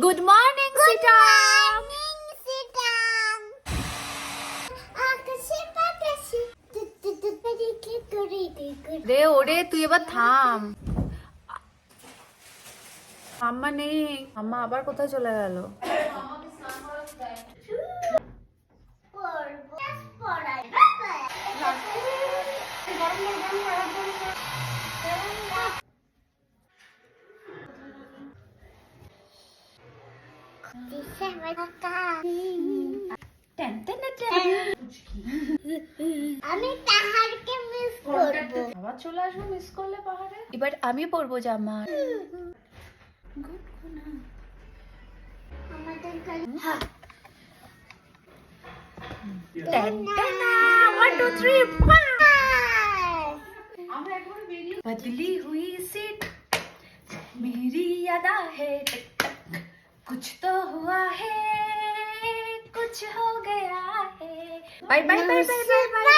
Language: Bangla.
Good morning সিটাম। রে ওরে তুই এবার থাম। আম্মা নেই, আম্মা আবার কোথায় চলে গেল? আমি তাহারকে মিস করব। আবার চলে আসবো মিস করলে পাহাড়ে। এবার আমি পরবো জামা। আমাদের কাছে बदली हुई सीट मेरी अदा है, कुछ तो हुआ है, कुछ हो गया है। Bye bye bye bye bye bye.